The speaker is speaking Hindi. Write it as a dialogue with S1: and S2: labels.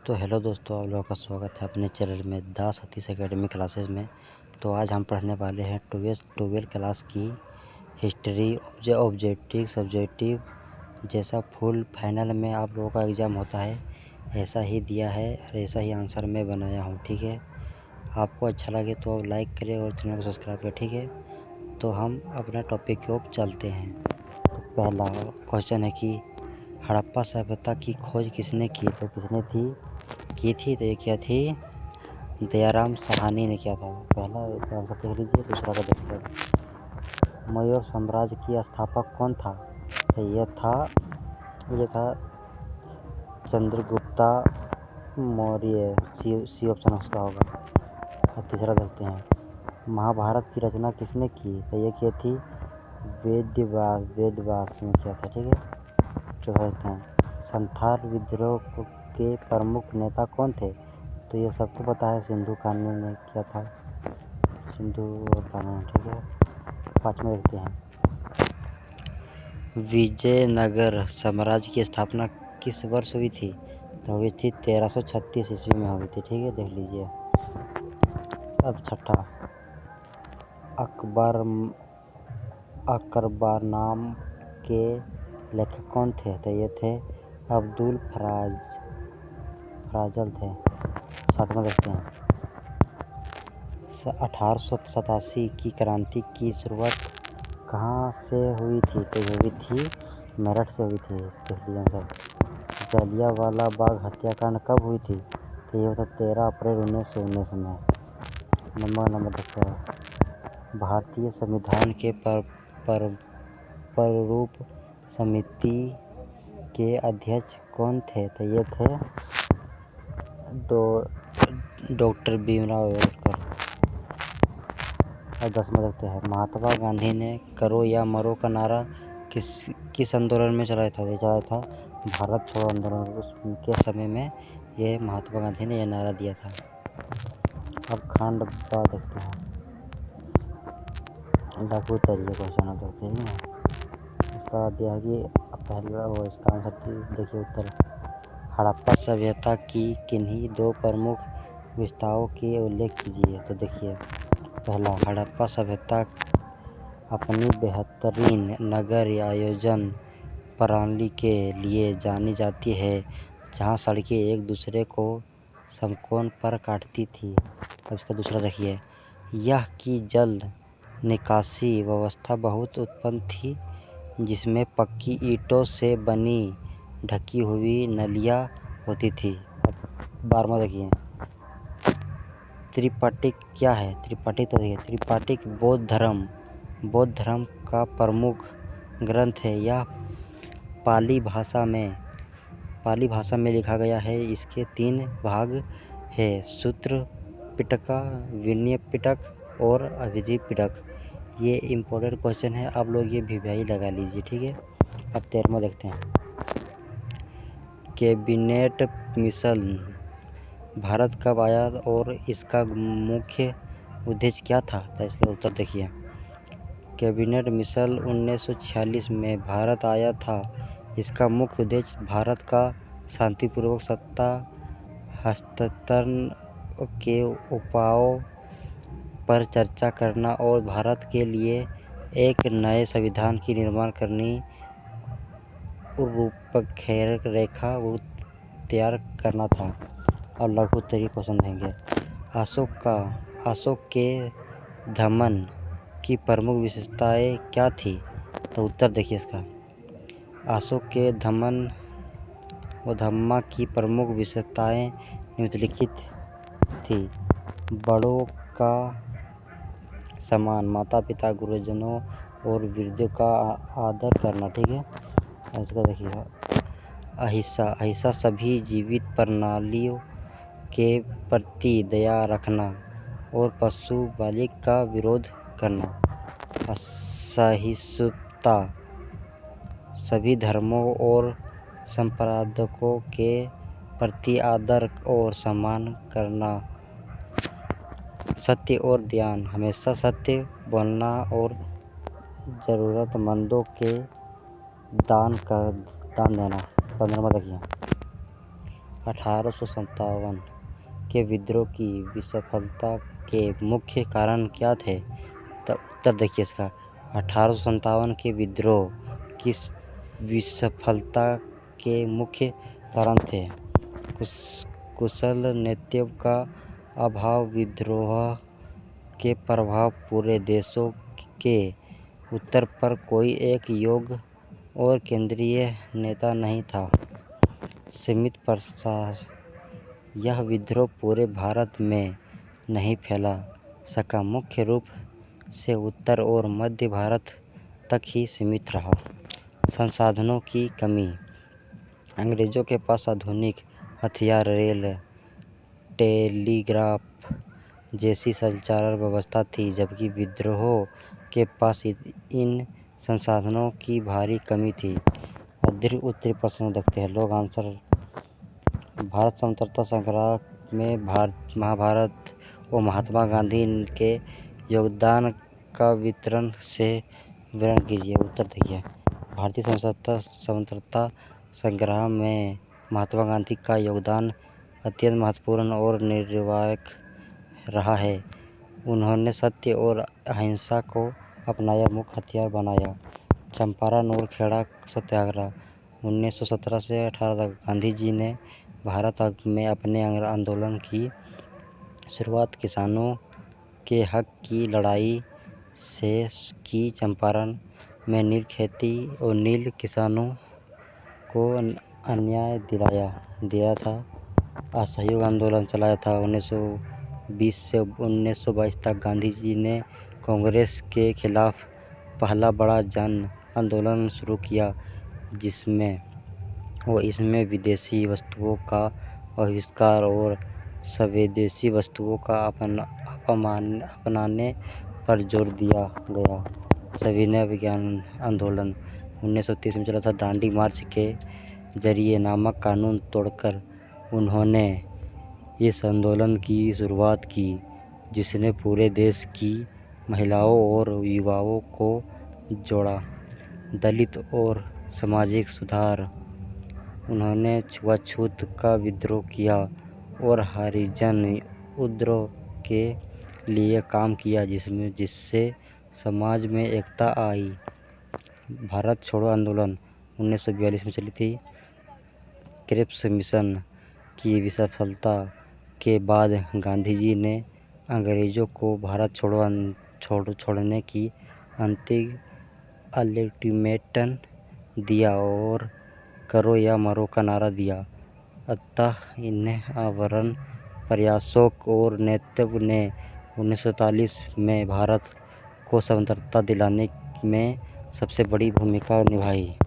S1: तो हेलो दोस्तों, आप लोगों का स्वागत है अपने चैनल में द सतीश एकेडमी क्लासेस में। तो आज हम पढ़ने वाले हैं ट्वेल्थ क्लास की हिस्ट्री ऑब्जेक्टिव सब्जेक्टिव। जैसा फुल फाइनल में आप लोगों का एग्ज़ाम होता है ऐसा ही दिया है और ऐसा ही आंसर मैं बनाया हूँ। ठीक है, आपको अच्छा लगे तो लाइक करें और चैनल को सब्सक्राइब करें। ठीक है, तो हम अपने टॉपिक की ओर चलते हैं। तो पहला क्वेश्चन है कि हड़प्पा सभ्यता की खोज किसने की? तो किसने की थी? तो ये क्या थी? दयाराम साहनी ने किया था। पहला आंसर देख लीजिए, दूसरा का देखते हैं। मौर्य साम्राज्य की स्थापक कौन था? तो ये था चंद्रगुप्ता मौर्य। सी ऑप्शन उसका होगा। और तीसरा देखते हैं, महाभारत की रचना किसने की? तो ये की थी वेदव्यास ने किया था। ठीक है, चौथा देखते हैं, संथाल विद्रोह के प्रमुख नेता कौन थे? तो ये सबको पता है, सिंधु कान्हू ने किया था, सिंधु और कान्हू। ठीक है, पाँचवें देखते हैं, विजयनगर साम्राज्य की स्थापना किस वर्ष हुई थी? तो हुई थी 1336 ईस्वी में हुई थी। ठीक है, देख लीजिए। अब छठा, अकबरनाम के लेखक कौन थे? तो ये थे अब्दुल फराजल थे। सातवां देखते हैं, 1887 की क्रांति की शुरुआत कहाँ से हुई थी? तो ये हुई थी मेरठ से हुई थी। देख लीजिए आंसर। जलियांवाला बाग हत्याकांड कब हुई थी? तो ये होता 13 अप्रैल 1919 में। नंबर देखते हैं, भारतीय संविधान के प्रारूप समिति के अध्यक्ष कौन थे? तो ये थे डॉक्टर भीमराव अम्बेडकर। और 10वां देखते हैं, महात्मा गांधी ने करो या मरो का नारा किस आंदोलन में चलाया था? ये चलाया था भारत छोड़ो आंदोलन के समय में ये महात्मा गांधी ने यह नारा दिया था। अब खंड बा देखते हैं, लघु तरीके क्वेश्चन आप देखते हैं। इसका दिया है कि पहला वो इसका आंसर देखिए उत्तर, हड़प्पा सभ्यता की किन्हीं दो प्रमुख विशेषताओं के उल्लेख कीजिए। तो देखिए, पहला, हड़प्पा सभ्यता अपनी बेहतरीन नगर आयोजन प्रणाली के लिए जानी जाती है, जहां सड़कें एक दूसरे को समकोण पर काटती थी। अब इसका दूसरा देखिए, यह की जल निकासी व्यवस्था बहुत उत्पन्न थी, जिसमें पक्की ईंटों से बनी ढकी हुई नलियाँ होती थी। अब 12वां देखिए, त्रिपिटक क्या है? त्रिपिटक तो देखिए, त्रिपिटक बौद्ध धर्म का प्रमुख ग्रंथ है। यह पाली भाषा में लिखा गया है। इसके 3 भाग हैं, सूत्र पिटक, विनय पिटक और अभिधि पिटक। ये इम्पोर्टेंट क्वेश्चन है, आप लोग ये भी लगा लीजिए। ठीक है, अब 13वां देखते हैं, कैबिनेट मिशन भारत कब आया और इसका मुख्य उद्देश्य क्या था? तो इसका उत्तर देखिए, कैबिनेट मिशन 1946 में भारत आया था। इसका मुख्य उद्देश्य भारत का शांतिपूर्वक सत्ता हस्तांतरण के उपायों पर चर्चा करना और भारत के लिए एक नए संविधान की निर्माण करनी रूपरेखा तैयार करना था। और लघु उत्तरीय क्वेश्चन देंगे, अशोक के दमन की प्रमुख विशेषताएं क्या थी? तो उत्तर देखिए इसका, अशोक के धम्मा की प्रमुख विशेषताएं निम्नलिखित थी। बड़ों का सम्मान, माता पिता, गुरुजनों और वृद्धों का आदर करना। ठीक है, इसका देखिए, अहिंसा सभी जीवित प्राणियों के प्रति दया रखना और पशु बलि का विरोध करना। असहिष्णुता, सभी धर्मों और संप्रदायों के प्रति आदर और सम्मान करना। सत्य और दान, हमेशा सत्य बोलना और ज़रूरतमंदों के दान देना। 15वां देखिए, 1857 के विद्रोह की विफलता के मुख्य कारण क्या थे? तो उत्तर देखिए इसका, 1857 के विद्रोह की विफलता के मुख्य कारण थे कुशल नेतृत्व का अभाव, विद्रोह के प्रभाव, पूरे देशों के उत्तर पर कोई एक योग्य और केंद्रीय नेता नहीं था, सीमित प्रसार। यह विद्रोह पूरे भारत में नहीं फैला सका, मुख्य रूप से उत्तर और मध्य भारत तक ही सीमित रहा। संसाधनों की कमी, अंग्रेजों के पास आधुनिक हथियार, रेल, टेलीग्राफ जैसी संचार व्यवस्था थी, जबकि विद्रोह के पास इन संसाधनों की भारी कमी थी। उत्तरी प्रश्न देखते हैं। लोग आंसर, भारत स्वतंत्रता संग्राम में महाभारत और महात्मा गांधी के योगदान का विवरण से वर्णन कीजिए। उत्तर देखिए, भारतीय स्वतंत्रता संग्राम में महात्मा गांधी का योगदान अत्यंत महत्वपूर्ण और निर्णायक रहा है। उन्होंने सत्य और अहिंसा को अपनाया, मुख्य हथियार बनाया। चंपारण और खेड़ा सत्याग्रह 1917 से 18 तक गांधी जी ने भारत में अपने आंदोलन की शुरुआत किसानों के हक की लड़ाई से की। चंपारण में नील खेती और नील किसानों को अन्याय दिया था। असहयोग आंदोलन चलाया था। 1920 से 1922 तक गांधी जी ने कांग्रेस के खिलाफ पहला बड़ा जन आंदोलन शुरू किया, इसमें विदेशी वस्तुओं का बहिष्कार और स्वदेशी वस्तुओं का अपनाने पर जोर दिया गया। सविनय विज्ञान आंदोलन 1930 में चला था। दांडी मार्च के जरिए नामक कानून तोड़कर उन्होंने इस आंदोलन की शुरुआत की, जिसने पूरे देश की महिलाओं और युवाओं को जोड़ा। दलित और सामाजिक सुधार, उन्होंने छुआछूत का विरोध किया और हरिजन उद्धार के लिए काम किया, जिससे समाज में एकता आई। भारत छोड़ो आंदोलन 1942 में चली थी। क्रिप्स मिशन की विफलता के बाद गांधी जी ने अंग्रेजों को भारत छोड़ने की अंतिम अल्टीमेटम दिया और करो या मरो का नारा दिया। अतः इन आमरण प्रयासों और नेतृत्व ने 1947 में भारत को स्वतंत्रता दिलाने में सबसे बड़ी भूमिका निभाई।